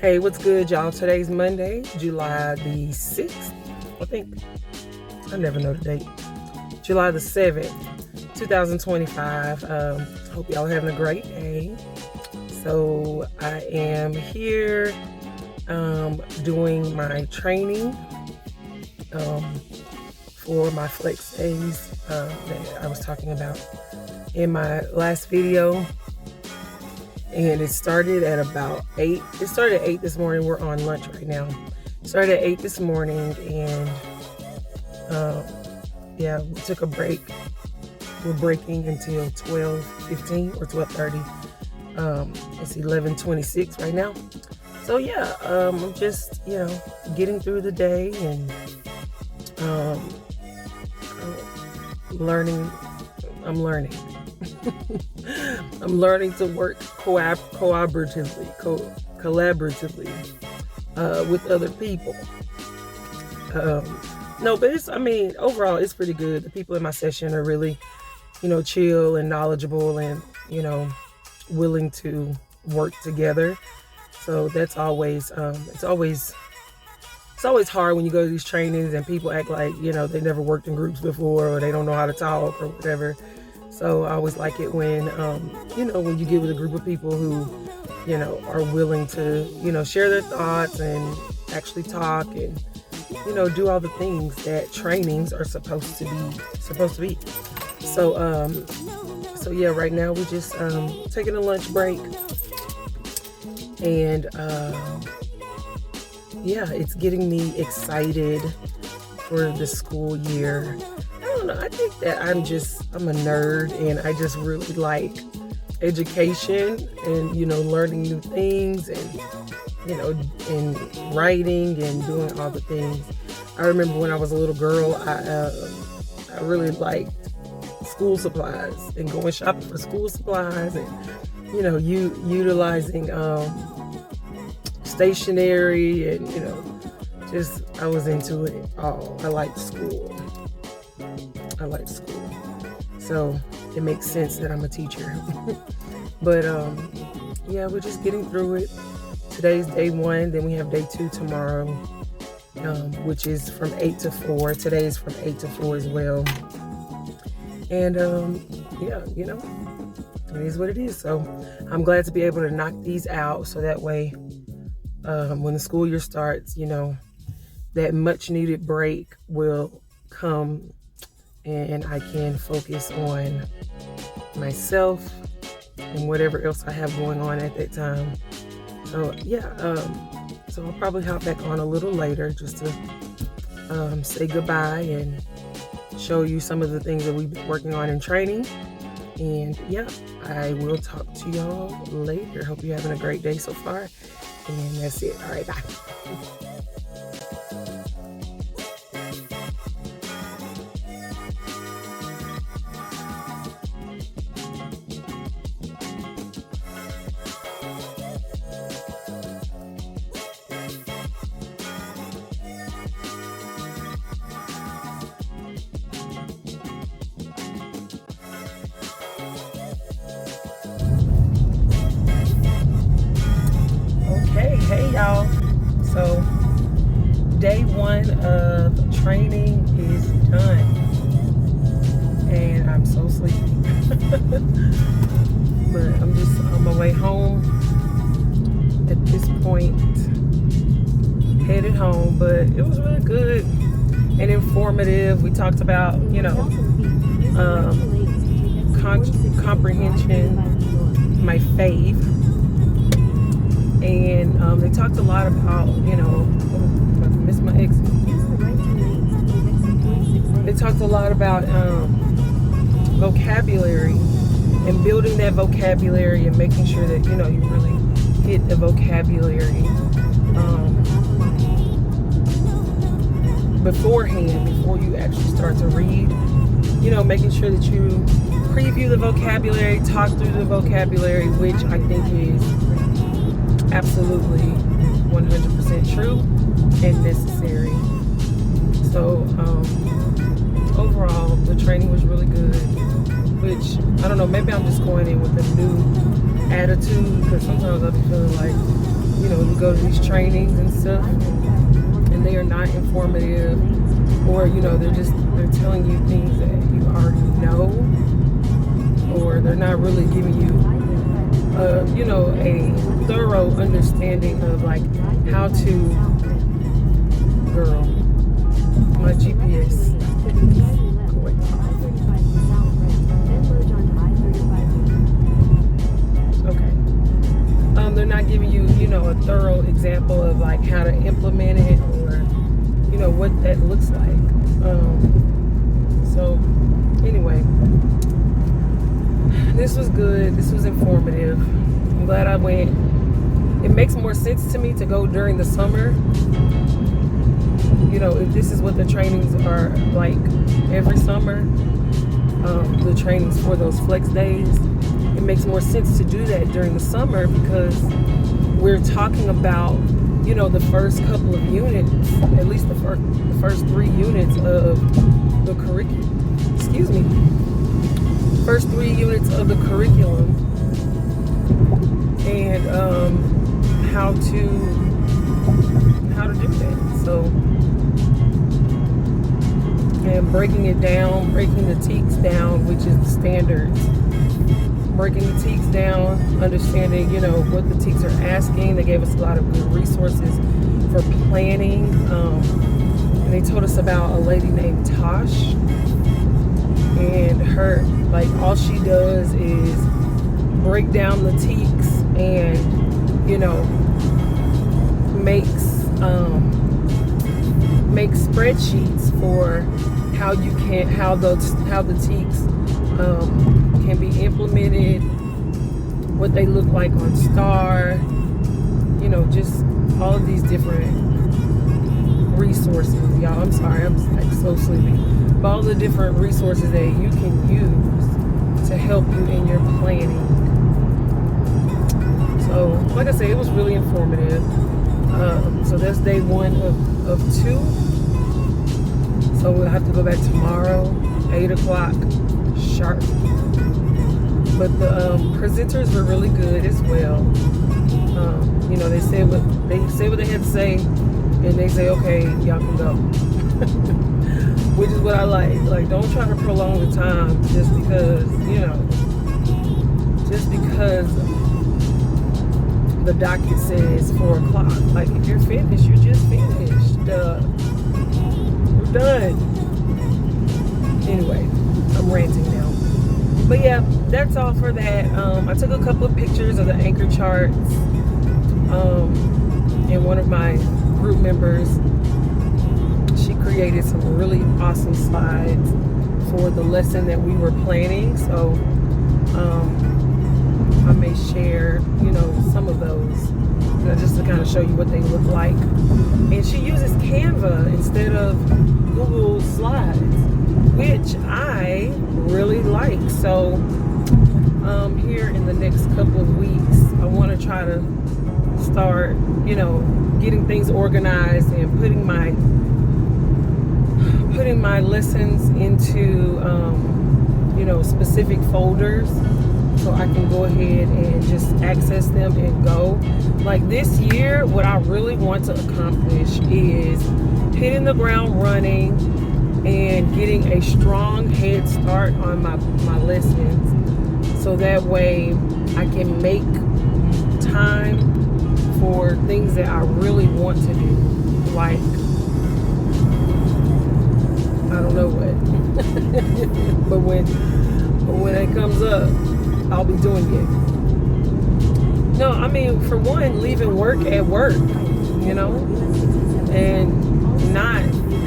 Hey, what's good, y'all? Today's Monday, July the 6th, I think. I never know the date. July the 7th, 2025. Hope y'all are having a great day. So I am here doing my training for my flex days that I was talking about in my last video. And it started at about 8. It started at 8 this morning. We're on lunch right now. It started at 8 this morning, and yeah, we took a break. We're breaking until 12:15 or 12:30. It's 11:26 right now. So yeah, I'm just, getting through the day and learning. I'm learning. I'm learning to work collaboratively with other people. No, but overall it's pretty good. The people in my session are really, chill and knowledgeable and, willing to work together. So that's always, it's always hard when you go to these trainings and people act like, they never worked in groups before, or they don't know how to talk or whatever. So I always like it when, when you get with a group of people who, are willing to, share their thoughts and actually talk and, do all the things that trainings are supposed to be. So, yeah, right now we're just taking a lunch break, and yeah, it's getting me excited for the school year. I don't know. I think that I'm a nerd, and I just really like education and, learning new things and, and writing and doing all the things. I remember when I was a little girl, I really liked school supplies and going shopping for school supplies and, utilizing stationery and, I was into it all. I liked school. So it makes sense that I'm a teacher. But yeah, we're just getting through it. Today's day 1, then we have day 2 tomorrow, which is from 8 to 4. Today is from 8 to 4 as well. And yeah, it is what it is. So I'm glad to be able to knock these out, so that way when the school year starts, that much needed break will come and I can focus on myself and whatever else I have going on at that time. So yeah, so I'll probably hop back on a little later just to say goodbye and show you some of the things that we've been working on in training. And yeah, I will talk to y'all later. Hope you're having a great day so far. And that's it. All right, bye. Hey y'all, so day 1 of training is done and I'm so sleepy. But I'm just on my way home at this point, headed home. But it was really good and informative. We talked about, comprehension, my fave. And they talked a lot about, I missed my exit. They talked a lot about vocabulary and building that vocabulary and making sure that, you really hit the vocabulary beforehand, before you actually start to read. Making sure that you preview the vocabulary, talk through the vocabulary, which I think is absolutely 100% true and necessary. So overall the training was really good, which I don't know, maybe I'm just going in with a new attitude, because sometimes I be feeling like, you know, you go to these trainings and stuff and they are not informative, or, you know, they're telling you things that you already know, or they're not really giving you you know, a thorough understanding of like how to, girl, my GPS. Okay. They're not giving you, you know, a thorough example of like how to implement it, or, you know, what that looks like. So anyway, this was good. This was informative. I'm glad I went. It makes more sense to me to go during the summer. You know, if this is what the trainings are like every summer, the trainings for those flex days, it makes more sense to do that during the summer, because we're talking about, you know, the first couple of units, at least the first 3 units of the curriculum. Excuse me. First 3 units of the curriculum, and how to do that. So, and breaking it down, breaking the TEKS down, which is the standards. Breaking the TEKS down, understanding, you know, what the TEKS are asking. They gave us a lot of good resources for planning. And they told us about a lady named Tosh, and her, like, all she does is break down the TEKS and, you know, makes spreadsheets for how the TEKS can be implemented, what they look like on STAR, you know, just all of these different resources. Y'all, I'm sorry, I'm like so sleepy. But all the different resources that you can use to help you in your planning. So, like I said, it was really informative. So that's day 1 of 2. So we'll have to go back tomorrow, 8 o'clock sharp. But the presenters were really good as well. You know, they said what they had to say, and they say, okay, y'all can go. Which is what I like. Like, don't try to prolong the time just because, you know, just because the docket says 4 o'clock. Like, if you're finished, you're just finished. We're done. Anyway, I'm ranting now. But yeah, that's all for that. I took a couple of pictures of the anchor charts. And one of my group members, she created some really awesome slides for the lesson that we were planning. So I may share, you know, some of those, you know, just to kind of show you what they look like. And she uses Canva instead of Google Slides, which I really like. So here in the next couple of weeks, I want to try to start, you know, getting things organized and putting my lessons into you know, specific folders, so I can go ahead and just access them and go. Like this year, what I really want to accomplish is hitting the ground running and getting a strong head start on my lessons, so that way I can make time for things that I really want to do, like, I don't know what. but when it comes up, I'll be doing it. No, I mean, for one, leaving work at work, you know, and not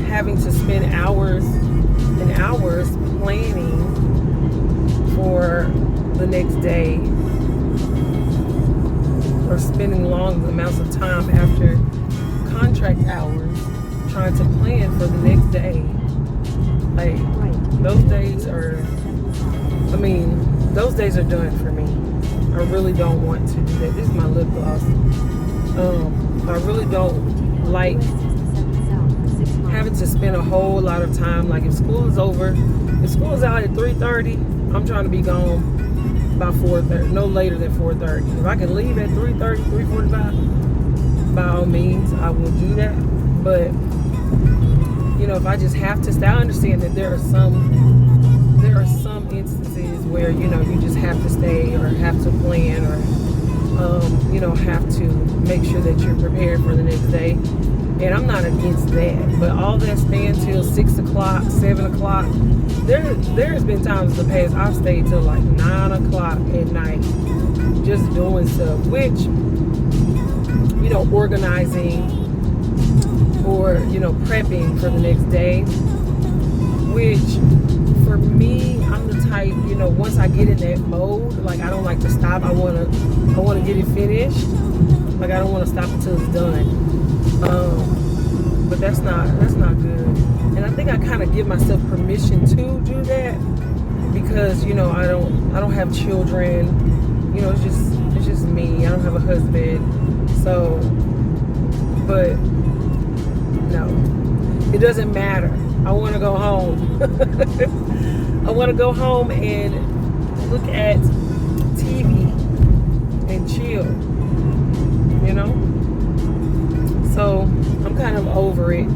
having to spend hours and hours planning for the next day, or spending long amounts of time after contract hours trying to plan for the next day. Like, those days are, I mean, those days are done for me. I really don't want to do that. This is my lip gloss. I really don't like having to spend a whole lot of time. Like, if school is over, if school is out at 3:30, I'm trying to be gone by 4:30, no later than 4:30. If I can leave at 3:30, 3:45, by all means, I will do that. But you know, if I just have to stay, I understand that there are some instances where, you know, you just have to stay or have to plan or you know, have to make sure that you're prepared for the next day. And I'm not against that, but all that staying till 6 o'clock, 7 o'clock, there's been times in the past I've stayed till like 9 o'clock at night just doing stuff, which, you know, organizing or, you know, prepping for the next day, which for me, I'm the type, you know, once I get in that mode, like, I don't like to stop. I want to get it finished. Like, I don't want to stop until it's done. But that's not good. And I think I kind of give myself permission to do that because, you know, I don't have children. You know, it's just me. I don't have a husband. So, but no, it doesn't matter. I want to go home. I want to go home and look at TV and chill, you know? So I'm kind of over it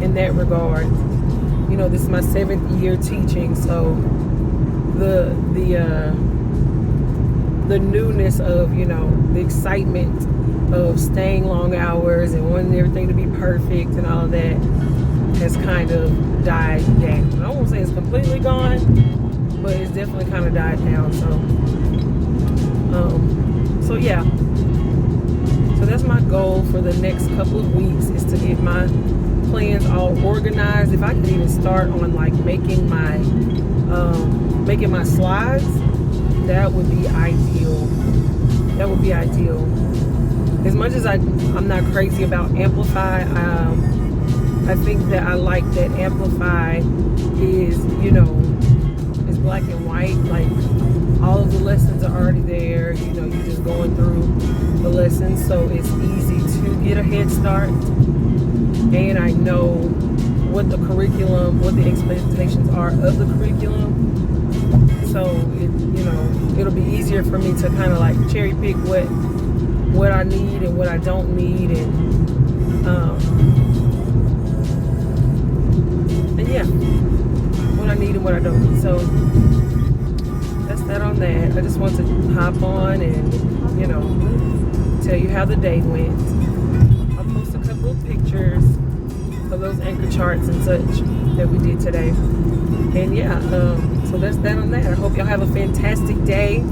in that regard. You know, this is my 7th year teaching, so the newness of, you know, the excitement of staying long hours and wanting everything to be perfect and all of that has kind of died down. I won't say it's completely gone, but it's definitely kind of died down. So yeah. So that's my goal for the next couple of weeks, is to get my plans all organized. If I could even start on like making my slides, that would be ideal. That would be ideal. As much as I'm not crazy about Amplify, I think that I like that Amplify is, you know, is black and white. Like, all of the lessons are already there. You know, you're just going through the lessons, so it's easy to get a head start. And I know what the curriculum, what the expectations are of the curriculum. So it'll be easier for me to kind of like cherry pick what I need and what I don't need, and yeah, what I need and what I don't need. So that's that on that. I just want to hop on and, you know, tell you how the day went. I'll post a couple of pictures of those anchor charts and such that we did today. And yeah, so that's that on that. I hope y'all have a fantastic day,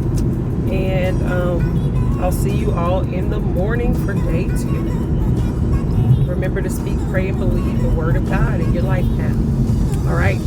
and I'll see you all in the morning for day 2. Remember to speak, pray, and believe the word of God in your life now. All right.